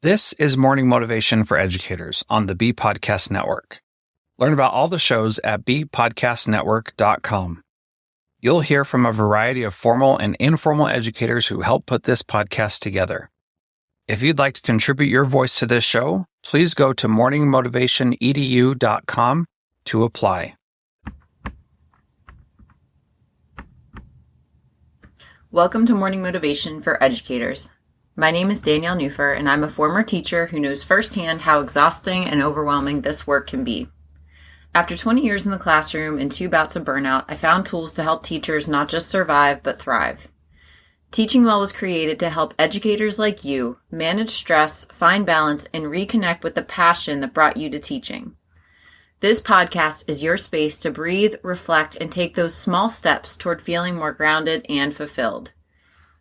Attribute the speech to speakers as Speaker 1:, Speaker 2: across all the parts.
Speaker 1: This is Morning Motivation for Educators on the Bee Podcast Network. Learn about all the shows at beepodcastnetwork.com. You'll hear from a variety of formal and informal educators who help put this podcast together. If you'd like to contribute your voice to this show, please go to morningmotivationedu.com to apply.
Speaker 2: Welcome to Morning Motivation for Educators. My name is Danielle Nuhfer, and I'm a former teacher who knows firsthand how exhausting and overwhelming this work can be. After 20 years in the classroom and 2 bouts of burnout, I found tools to help teachers not just survive, but thrive. Teaching Well was created to help educators like you manage stress, find balance, and reconnect with the passion that brought you to teaching. This podcast is your space to breathe, reflect, and take those small steps toward feeling more grounded and fulfilled.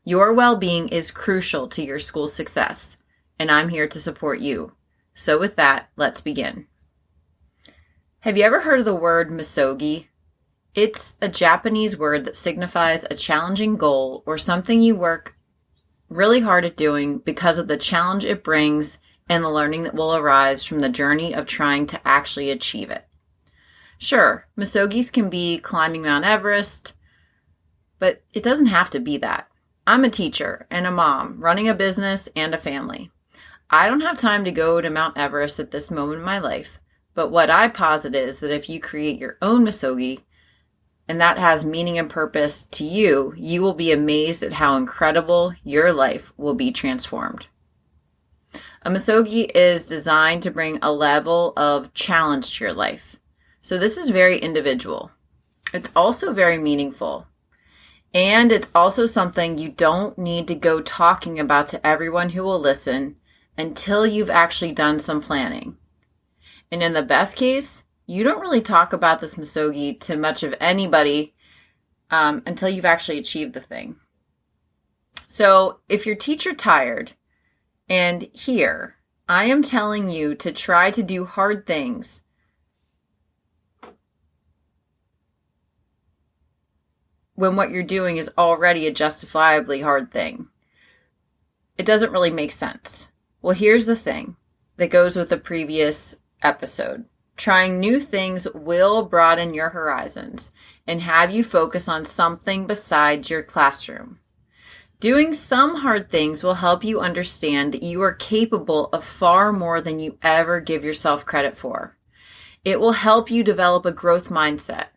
Speaker 2: Your well-being is crucial to your school's success, and I'm here to support you. So with that, let's begin. Have you ever heard of the word misogi? It's a Japanese word that signifies a challenging goal or something you work really hard at doing because of the challenge it brings and the learning that will arise from the journey of trying to actually achieve it. Sure, misogis can be climbing Mount Everest, but it doesn't have to be that. I'm a teacher and a mom, running a business and a family. I don't have time to go to Mount Everest at this moment in my life, but what I posit is that if you create your own misogi, and that has meaning and purpose to you, you will be amazed at how incredible your life will be transformed. A misogi is designed to bring a level of challenge to your life. So this is very individual. It's also very meaningful. And it's also something you don't need to go talking about to everyone who will listen until you've actually done some planning. And in the best case, you don't really talk about this misogi to much of anybody until you've actually achieved the thing. So if you're teacher tired, and here, I am telling you to try to do hard things when what you're doing is already a justifiably hard thing. It doesn't really make sense. Well, here's the thing that goes with the previous episode. Trying new things will broaden your horizons and have you focus on something besides your classroom. Doing some hard things will help you understand that you are capable of far more than you ever give yourself credit for. It will help you develop a growth mindset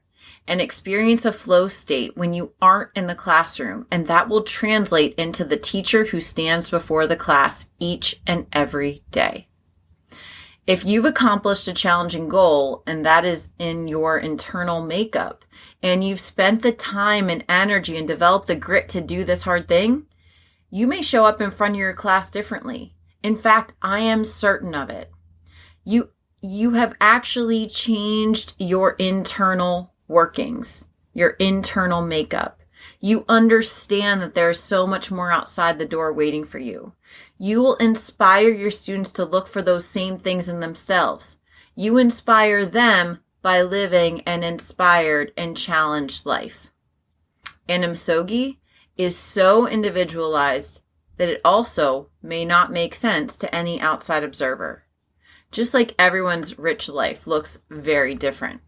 Speaker 2: and experience a flow state when you aren't in the classroom, and that will translate into the teacher who stands before the class each and every day. If you've accomplished a challenging goal, and that is in your internal makeup, and you've spent the time and energy and developed the grit to do this hard thing, you may show up in front of your class differently. In fact, I am certain of it. You have actually changed your internal workings, your internal makeup. You understand that there is so much more outside the door waiting for you. You will inspire your students to look for those same things in themselves. You inspire them by living an inspired and challenged life. And misogi is so individualized that it also may not make sense to any outside observer. Just like everyone's rich life looks very different.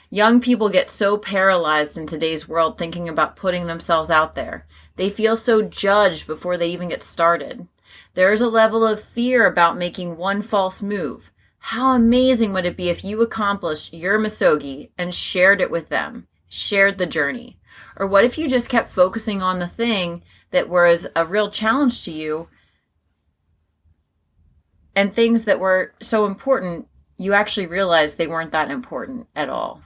Speaker 2: Young people get so paralyzed in today's world thinking about putting themselves out there. They feel so judged before they even get started. There is a level of fear about making one false move. How amazing would it be if you accomplished your misogi and shared it with them, shared the journey? Or what if you just kept focusing on the thing that was a real challenge to you and things that were so important, you actually realized they weren't that important at all?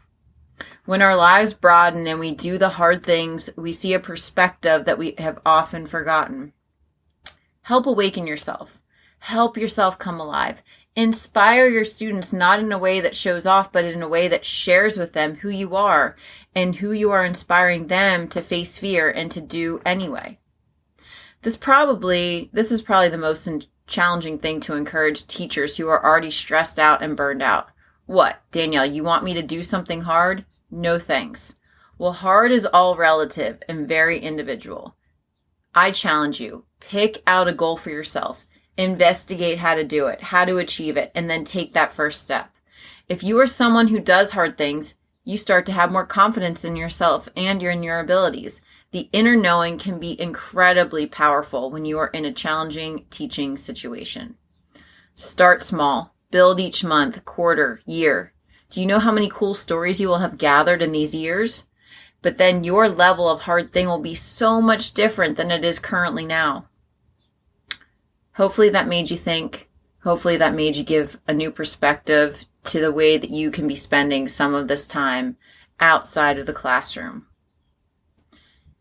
Speaker 2: When our lives broaden and we do the hard things, we see a perspective that we have often forgotten. Help awaken yourself. Help yourself come alive. Inspire your students not in a way that shows off, but in a way that shares with them who you are and who you are inspiring them to face fear and to do anyway. This is probably the most challenging thing to encourage teachers who are already stressed out and burned out. What, Danielle, you want me to do something hard? No thanks. Well, hard is all relative and very individual. I challenge you, pick out a goal for yourself Investigate how to do it, how to achieve it, and then take that first step. If you are someone who does hard things, you start to have more confidence in yourself and in your abilities. The inner knowing can be incredibly powerful when you are in a challenging teaching situation. Start small. Build each month, quarter, year. Do you know how many cool stories you will have gathered in these years? But then your level of hard thing will be so much different than it is currently now. Hopefully that made you think. Hopefully that made you give a new perspective to the way that you can be spending some of this time outside of the classroom.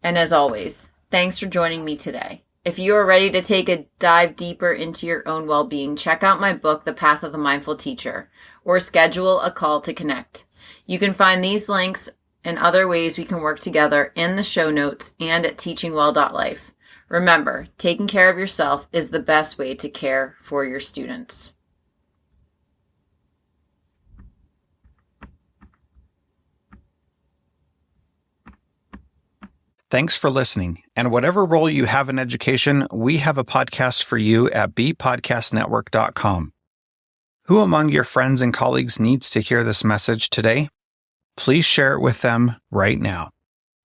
Speaker 2: And as always, thanks for joining me today. If you are ready to take a dive deeper into your own well-being, check out my book, The Path of the Mindful Teacher, or schedule a call to connect. You can find these links and other ways we can work together in the show notes and at teachingwell.life. Remember, taking care of yourself is the best way to care for your students.
Speaker 1: Thanks for listening. And whatever role you have in education, we have a podcast for you at bpodcastnetwork.com. Who among your friends and colleagues needs to hear this message today? Please share it with them right now.